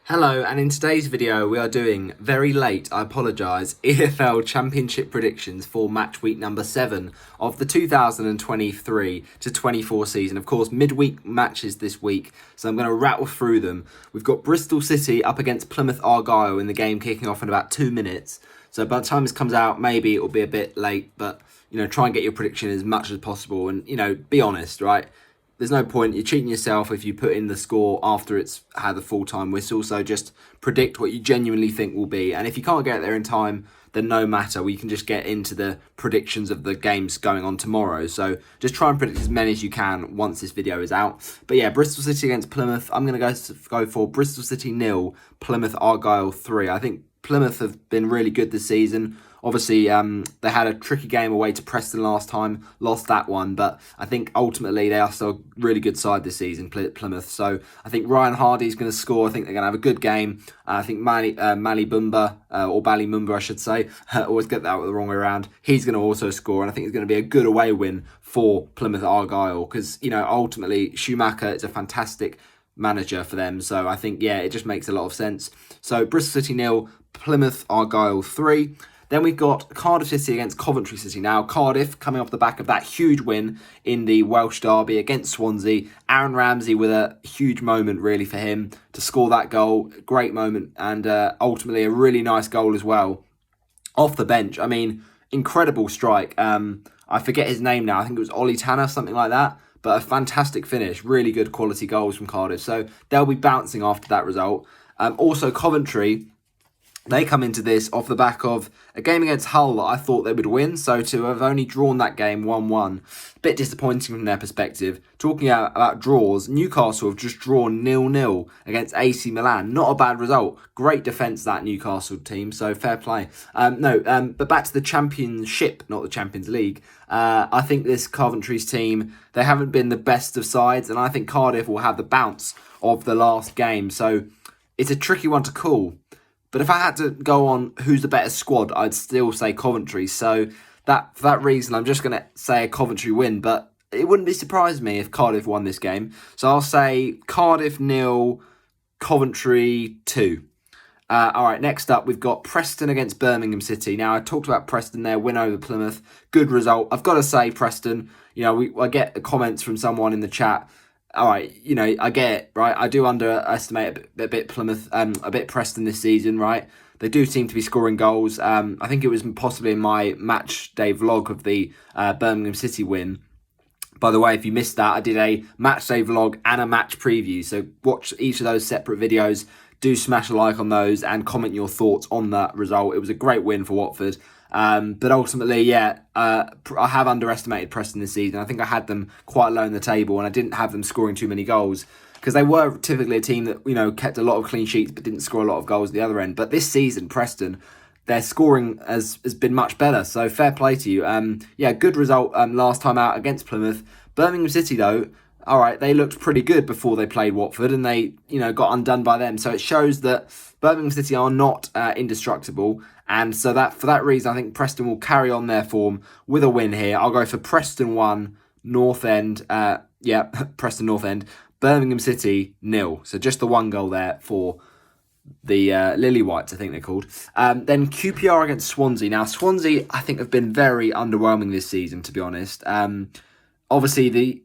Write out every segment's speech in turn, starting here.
Hello, and in today's video we are doing, very late, I apologise, EFL Championship Predictions for match week number 7 of the 2023 to 24 season. Of course, midweek matches this week, so I'm going to rattle through them. We've got Bristol City up against Plymouth Argyle in the game kicking off in about 2 minutes. So by the time this comes out, maybe it'll be a bit late, but, try and get your prediction as much as possible and, be honest, right? There's no point, you're cheating yourself if you put in the score after it's had the full-time whistle, so just predict what you genuinely think will be. And if you can't get there in time, then no matter, we can just get into the predictions of the games going on tomorrow. So just try and predict as many as you can once this video is out. But yeah, Bristol City against Plymouth, I'm going to go for Bristol City 0, Plymouth Argyle 3. I think Plymouth have been really good this season. Obviously, they had a tricky game away to Preston last time, lost that one, but I think ultimately they are still a really good side this season, Plymouth. So I think Ryan Hardy's going to score. I think they're going to have a good game. I think Malibumba, or Ballymumba, I should say, always get that the wrong way around. He's going to also score, and I think it's going to be a good away win for Plymouth Argyle because, ultimately Schumacher is a fantastic manager for them. So I think, yeah, it just makes a lot of sense. So Bristol City 0, Plymouth Argyle 3. Then we've got Cardiff City against Coventry City. Now, Cardiff coming off the back of that huge win in the Welsh derby against Swansea. Aaron Ramsey with a huge moment, really, for him to score that goal. Great moment, and ultimately a really nice goal as well. Off the bench, I mean, incredible strike. I forget his name now. I think it was Ollie Tanner, something like that. But a fantastic finish. Really good quality goals from Cardiff. So they'll be bouncing after that result. Also, Coventry, they come into this off the back of a game against Hull that I thought they would win. So to have only drawn that game 1-1, a bit disappointing from their perspective. Talking about draws, Newcastle have just drawn 0-0 against AC Milan. Not a bad result. Great defence, that Newcastle team, so fair play. But back to the Championship, not the Champions League. I think this Coventry's team, they haven't been the best of sides, and I think Cardiff will have the bounce of the last game. So it's a tricky one to call. But if I had to go on who's the better squad, I'd still say Coventry. So for that reason, I'm just going to say a Coventry win. But it wouldn't be surprised me if Cardiff won this game. So I'll say Cardiff 0, Coventry 2. All right, next up, we've got Preston against Birmingham City. Now, I talked about Preston there, win over Plymouth. Good result. I've got to say, Preston, I get comments from someone in the chat. All right, I get it, right? I do underestimate a bit Plymouth, a bit Preston this season, right? They do seem to be scoring goals. I think it was possibly in my match day vlog of the Birmingham City win. By the way, if you missed that, I did a match day vlog and a match preview. So watch each of those separate videos. Do smash a like on those and comment your thoughts on that result. It was a great win for Watford. But ultimately, I have underestimated Preston this season. I think I had them quite low in the table and I didn't have them scoring too many goals because they were typically a team that, kept a lot of clean sheets but didn't score a lot of goals at the other end. But this season, Preston, their scoring has been much better. So fair play to you. Good result last time out against Plymouth. Birmingham City, though, all right, they looked pretty good before they played Watford and they, got undone by them. So it shows that Birmingham City are not indestructible. And so for that reason, I think Preston will carry on their form with a win here. I'll go for Preston 1, North End. Preston North End. Birmingham City 0. So just the one goal there for the Lily Whites, I think they're called. Then QPR against Swansea. Now, Swansea, I think, have been very underwhelming this season, to be honest. Obviously, the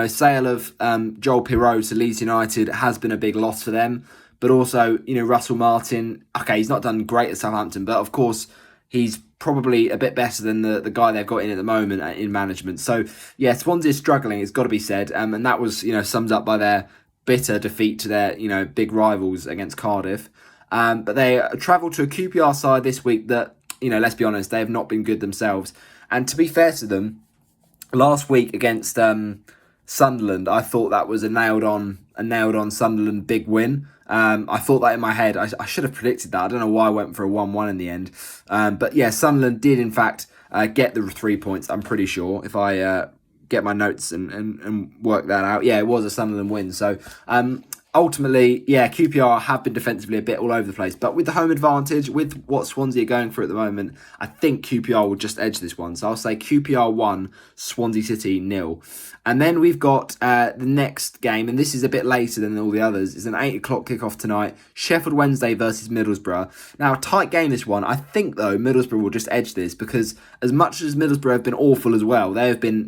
sale of Joel Pirou to Leeds United has been a big loss for them. But also, Russell Martin, okay, he's not done great at Southampton, but of course, he's probably a bit better than the guy they've got in at the moment in management. So, yeah, Swansea is struggling, it's got to be said. And that was, summed up by their bitter defeat to their, big rivals against Cardiff. But they travelled to a QPR side this week that, let's be honest, they have not been good themselves. And to be fair to them, last week against Sunderland, I thought that was a nailed on Sunderland big win. I thought that in my head. I should have predicted that. I don't know why I went for a 1-1 in the end. But yeah, Sunderland did in fact get the 3 points, I'm pretty sure, if I get my notes and work that out. Yeah, it was a Sunderland win. So ultimately, yeah, QPR have been defensively a bit all over the place, but with the home advantage, with what Swansea are going for at the moment, I think QPR will just edge this one. So I'll say QPR 1, Swansea City 0. And then we've got the next game, and this is a bit later than all the others. It's an 8 o'clock kickoff tonight. Sheffield Wednesday versus Middlesbrough. Now, tight game this one. I think, though, Middlesbrough will just edge this because as much as Middlesbrough have been awful as well, they have been,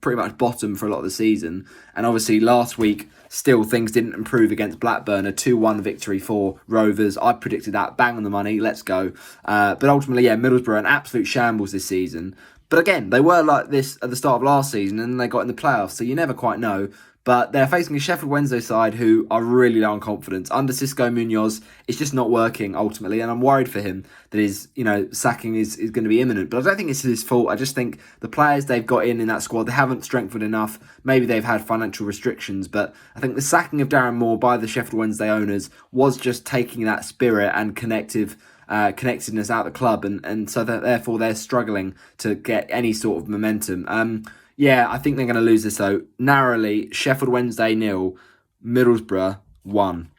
pretty much bottom for a lot of the season. And obviously last week, still, things didn't improve against Blackburn. A 2-1 victory for Rovers. I predicted that. Bang on the money. Let's go. But ultimately, yeah, Middlesbrough, an absolute shambles this season. But again, they were like this at the start of last season and they got in the playoffs, so you never quite know. But they're facing a Sheffield Wednesday side who are really low on confidence. Under Xisco Munoz, it's just not working ultimately, and I'm worried for him that his, sacking is going to be imminent. But I don't think it's his fault. I just think the players they've got in that squad, they haven't strengthened enough. Maybe they've had financial restrictions, but I think the sacking of Darren Moore by the Sheffield Wednesday owners was just taking that spirit and connectedness out of the club, and so that therefore they're struggling to get any sort of momentum. Yeah, I think they're going to lose this though. Narrowly, Sheffield Wednesday 0, Middlesbrough 1.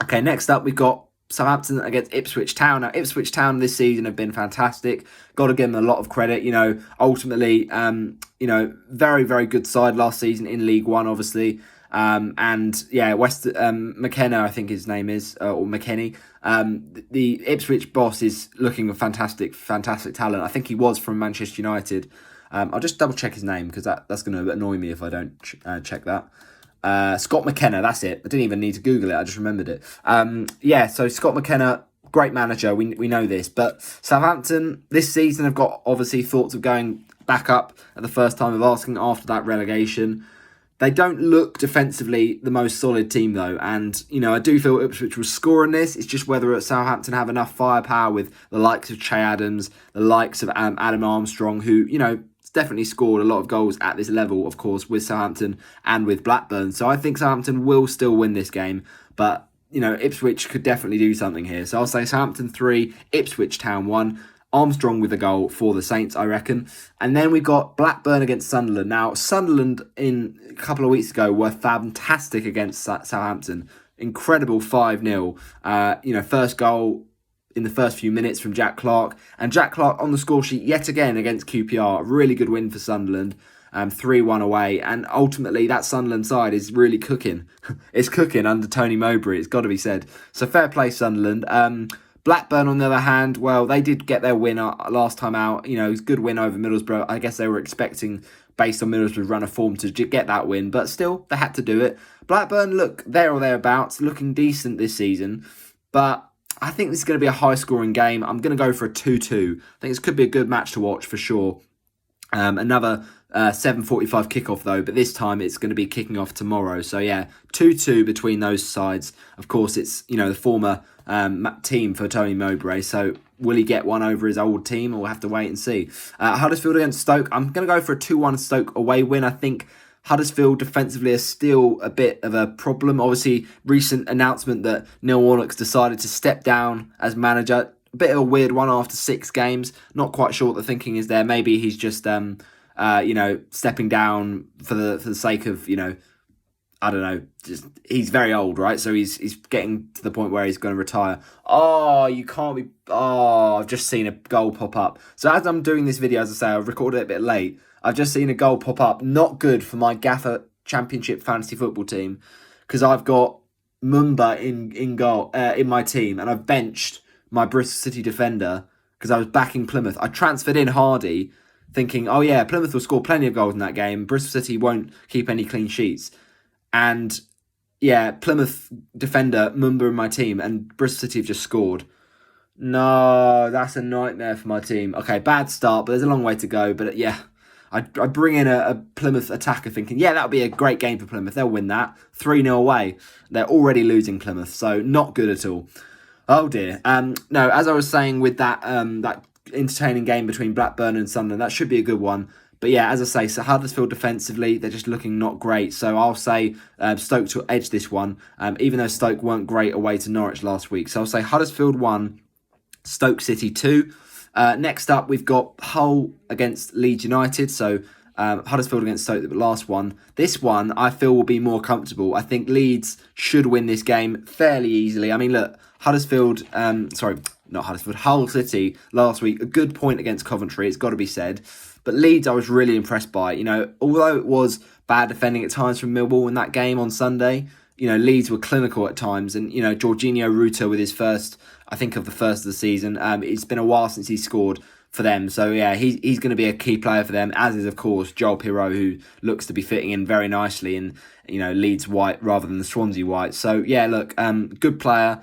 Okay, next up we've got Southampton against Ipswich Town. Now, Ipswich Town this season have been fantastic. Got to give them a lot of credit. Ultimately, very, very good side last season in League One, obviously. And yeah, McKenna, I think his name is, or McKenny. The Ipswich boss is looking a fantastic talent. I think he was from Manchester United. I'll just double check his name because that's going to annoy me if I don't check that. Scott McKenna, that's it. I didn't even need to Google it. I just remembered it. So Scott McKenna, great manager. We know this. But Southampton this season have got obviously thoughts of going back up at the first time of asking after that relegation. They don't look defensively the most solid team though, and I do feel Ipswich will score in this. It's just whether Southampton have enough firepower with the likes of Che Adams, the likes of Adam Armstrong, who definitely scored a lot of goals at this level, of course, with Southampton and with Blackburn. So I think Southampton will still win this game, but Ipswich could definitely do something here. So I'll say Southampton 3, Ipswich Town 1. Armstrong with a goal for the Saints, I reckon. And then we've got Blackburn against Sunderland. Now, Sunderland in a couple of weeks ago were fantastic against Southampton. Incredible 5-0. First goal in the first few minutes from Jack Clark. And Jack Clark on the score sheet yet again against QPR. Really good win for Sunderland. 3-1 away. And ultimately, that Sunderland side is really cooking. It's cooking under Tony Mowbray, it's got to be said. So fair play, Sunderland. Blackburn, on the other hand, well, they did get their win last time out. It was a good win over Middlesbrough. I guess they were expecting, based on Middlesbrough's run of form, to get that win. But still, they had to do it. Blackburn, look, there or thereabouts, looking decent this season. But I think this is going to be a high-scoring game. I'm going to go for a 2-2. I think this could be a good match to watch for sure. Another 7:45 kickoff though, but this time it's going to be kicking off tomorrow. So yeah, 2-2 between those sides. Of course, it's the former team for Tony Mowbray. So will he get one over his old team, or we'll have to wait and see. Huddersfield against Stoke. I'm going to go for a 2-1 Stoke away win. I think Huddersfield defensively is still a bit of a problem. Obviously, recent announcement that Neil Warnock's decided to step down as manager. A bit of a weird one after 6 games. Not quite sure what the thinking is there. Maybe he's just stepping down for the sake of I don't know. Just he's very old, right? So he's getting to the point where he's going to retire. Oh, you can't be. Oh, I've just seen a goal pop up. So as I'm doing this video, as I say, I've recorded it a bit late. I've just seen a goal pop up. Not good for my Gaffer Championship fantasy football team because I've got Mumba in goal in my team, and I've benched my Bristol City defender because I was backing Plymouth. I transferred in Hardy, thinking, oh yeah, Plymouth will score plenty of goals in that game. Bristol City won't keep any clean sheets. And yeah, Plymouth defender, Mumba in my team, and Bristol City have just scored. No, that's a nightmare for my team. Okay, bad start, but there's a long way to go. But yeah, I bring in a Plymouth attacker thinking, yeah, that'll be a great game for Plymouth. They'll win that. 3-0 away. They're already losing Plymouth, so not good at all. Oh dear. No, as I was saying with that that entertaining game between Blackburn and Sunderland, that should be a good one. But yeah, as I say, so Huddersfield defensively, they're just looking not great. So I'll say Stoke to edge this one, even though Stoke weren't great away to Norwich last week. So I'll say Huddersfield 1, Stoke City 2. Next up, we've got Hull against Leeds United. So Huddersfield against Stoke, the last one. This one, I feel, will be more comfortable. I think Leeds should win this game fairly easily. I mean, look, Hull City last week, a good point against Coventry, it's got to be said. But Leeds, I was really impressed by. Although it was bad defending at times from Millwall in that game on Sunday, Leeds were clinical at times. And, Jorginho Ruta with his first of the season. It's been a while since he scored for them. So, yeah, he's going to be a key player for them, as is, of course, Joel Pirou, who looks to be fitting in very nicely in, Leeds white rather than the Swansea white. So, yeah, look, good player,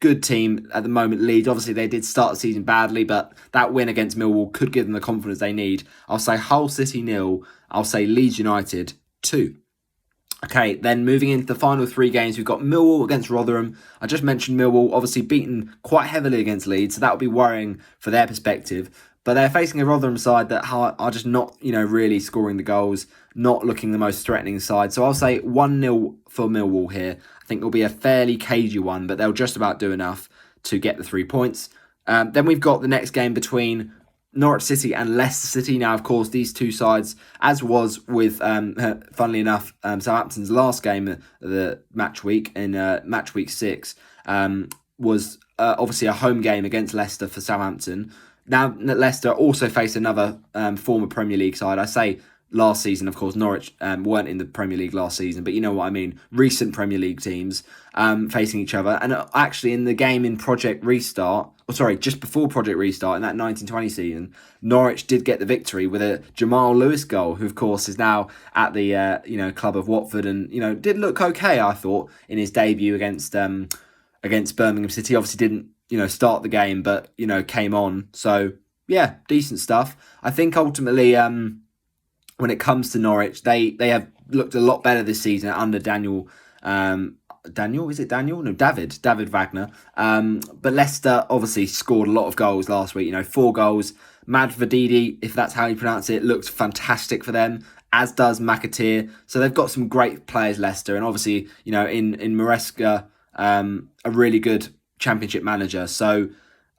good team at the moment, Leeds. Obviously, they did start the season badly, but that win against Millwall could give them the confidence they need. I'll say Hull City 0. I'll say Leeds United 2. Okay, then moving into the final 3 games, we've got Millwall against Rotherham. I just mentioned Millwall, obviously beaten quite heavily against Leeds, so that would be worrying for their perspective. But they're facing a Rotherham side that are just not, really scoring the goals, not looking the most threatening side. So I'll say 1-0 for Millwall here. I think it'll be a fairly cagey one, but they'll just about do enough to get the 3 points. Then we've got the next game between Norwich City and Leicester City. Now, of course, these two sides, as was with, funnily enough, Southampton's last game, the match week in match week 6, was obviously a home game against Leicester for Southampton. Now, Leicester also face another former Premier League side. I say last season, of course, Norwich weren't in the Premier League last season, but you know what I mean. Recent Premier League teams facing each other. And actually, in the game in just before Project Restart in that 1920 season, Norwich did get the victory with a Jamal Lewis goal, who, of course, is now at the club of Watford and, did look okay, I thought, in his debut against Birmingham City. Obviously didn't, start the game, but, came on. So, yeah, decent stuff. I think ultimately, when it comes to Norwich, they have looked a lot better this season under David Wagner. But Leicester obviously scored a lot of goals last week, 4 goals. Madvididi, if that's how you pronounce it, looks fantastic for them, as does McAteer. So they've got some great players, Leicester, and obviously, in Maresca, a really good Championship manager. So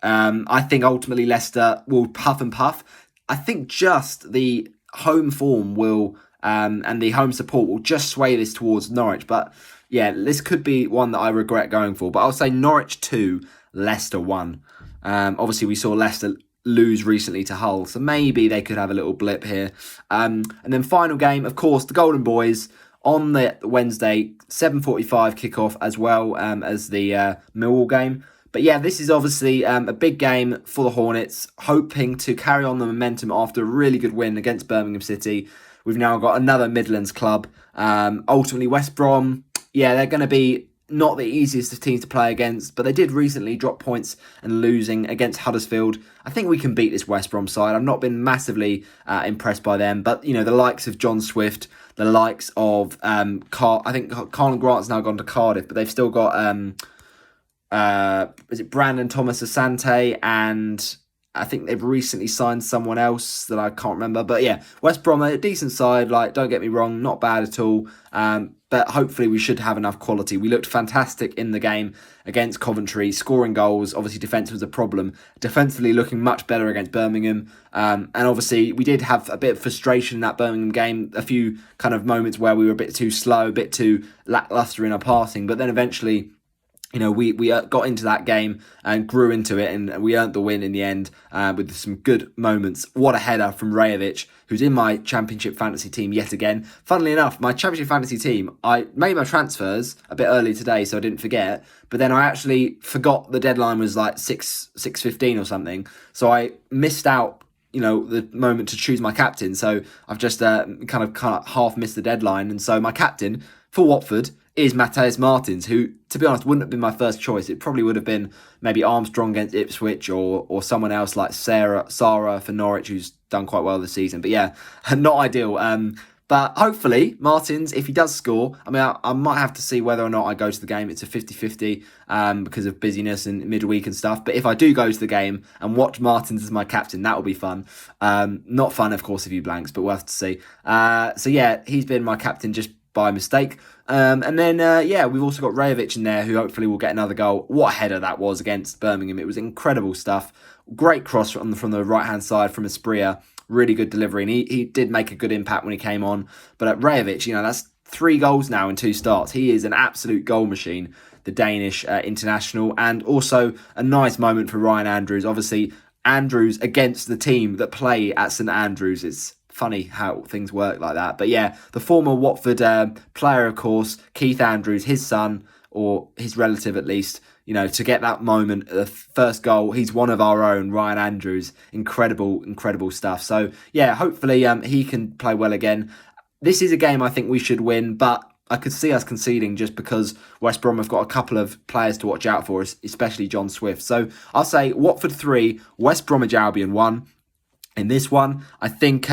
I think ultimately Leicester will puff and puff. I think just the home form will and the home support will just sway this towards Norwich. But yeah, this could be one that I regret going for. But I'll say Norwich 2, Leicester 1. Obviously, we saw Leicester lose recently to Hull, so maybe they could have a little blip here. And then final game, of course, the Golden Boys on the Wednesday, 7:45 kickoff as well as the Millwall game. But yeah, this is obviously a big game for the Hornets, hoping to carry on the momentum after a really good win against Birmingham City. We've now got another Midlands club. Ultimately, West Brom, yeah, they're going to be not the easiest of teams to play against, but they did recently drop points and losing against Huddersfield. I think we can beat this West Brom side. I've not been massively impressed by them, but the likes of John Swift, the likes of I think Carl Grant's now gone to Cardiff, but they've still got is it Brandon Thomas Asante, and I think they've recently signed someone else that I can't remember. But yeah, West Brom, a decent side, don't get me wrong, not bad at all. But hopefully we should have enough quality. We looked fantastic in the game against Coventry, scoring goals. Obviously, defence was a problem. Defensively looking much better against Birmingham. And obviously, we did have a bit of frustration in that Birmingham game. A few kind of moments where we were a bit too slow, a bit too lacklustre in our passing. But then eventually, we got into that game and grew into it, and we earned the win in the end with some good moments. What a header from Rajovic, who's in my Championship fantasy team yet again. Funnily enough, my Championship fantasy team, I made my transfers a bit early today, so I didn't forget. But then I actually forgot the deadline was 6:15 or something, so I missed out the moment to choose my captain. So I've just kind of half missed the deadline, and so my captain for Watford is Matheus Martins, who, to be honest, wouldn't have been my first choice. It probably would have been maybe Armstrong against Ipswich or someone else like Sarah for Norwich, who's done quite well this season. But yeah, not ideal. But hopefully, Martins, if he does score, I might have to see whether or not I go to the game. It's a 50-50 because of busyness and midweek and stuff. But if I do go to the game and watch Martins as my captain, that will be fun. Not fun, of course, if you blanks, but we'll have to see. So yeah, he's been my captain just by mistake. And then, we've also got Rajovic in there, who hopefully will get another goal. What a header that was against Birmingham. It was incredible stuff. Great cross from the right-hand side from Espria. really good delivery, and he did make a good impact when he came on. But at Rajovic, that's 3 goals now in 2 starts. He is an absolute goal machine, the Danish international, and also a nice moment for Ryan Andrews. Obviously, Andrews against the team that play at St Andrews. It's funny how things work like that. But yeah, the former Watford player, of course, Keith Andrews, his son, or his relative at least, to get that moment, the first goal, he's one of our own, Ryan Andrews. Incredible stuff. So yeah, hopefully he can play well again. This is a game I think we should win, but I could see us conceding just because West Brom have got a couple of players to watch out for, especially John Swift. So I'll say Watford 3, West Bromwich Albion 1. In this one, I think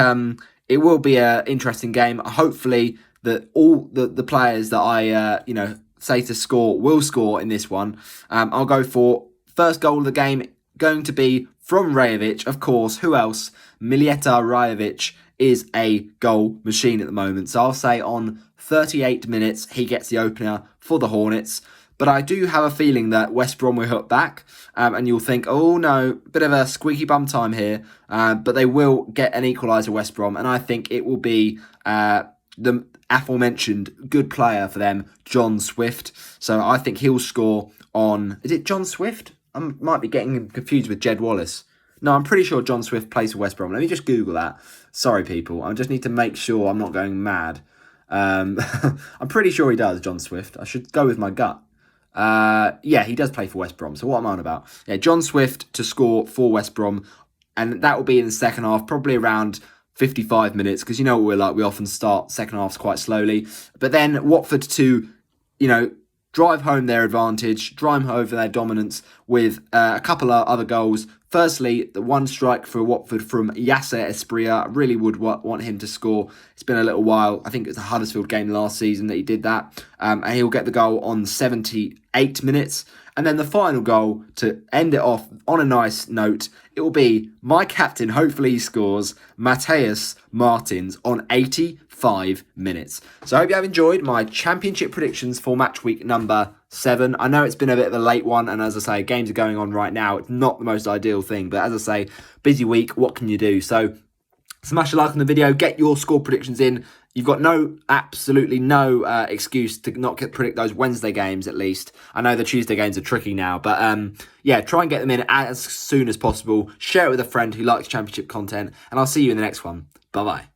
it will be an interesting game. Hopefully that all the players that I say to score will score in this one. I'll go for first goal of the game, going to be from Rajovic, of course. Who else? Mileta Rajovic is a goal machine at the moment. So I'll say on 38 minutes, he gets the opener for the Hornets. But I do have a feeling that West Brom will hit back, and you'll think, oh no, bit of a squeaky bum time here. But they will get an equaliser, West Brom, and I think it will be the aforementioned good player for them, John Swift. So I think he'll score on... Is it John Swift? I might be getting him confused with Jed Wallace. No, I'm pretty sure John Swift plays for West Brom. Let me just Google that. Sorry, people. I just need to make sure I'm not going mad. I'm pretty sure he does, John Swift. I should go with my gut. Yeah, he does play for West Brom. So what am I on about? Yeah, John Swift to score for West Brom. And that will be in the second half, probably around 55 minutes. Because you know what we're like. We often start second halves quite slowly. But then Watford to, drive home their advantage, drive home their dominance with a couple of other goals. Firstly, the one strike for Watford from Yasser Espria. I really would want him to score. It's been a little while. I think it was the Huddersfield game last season that he did that. And he'll get the goal on 78 minutes. And then the final goal to end it off on a nice note, it will be my captain, hopefully he scores, Mateus Martins on 85 minutes. So I hope you have enjoyed my championship predictions for match week number 7. I know it's been a bit of a late one, and as I say, games are going on right now. It's not the most ideal thing, but as I say, busy week, what can you do? So smash a like on the video, get your score predictions in. You've got absolutely no excuse to not predict those Wednesday games, at least. I know the Tuesday games are tricky now, but yeah, try and get them in as soon as possible. Share it with a friend who likes championship content, and I'll see you in the next one. Bye-bye.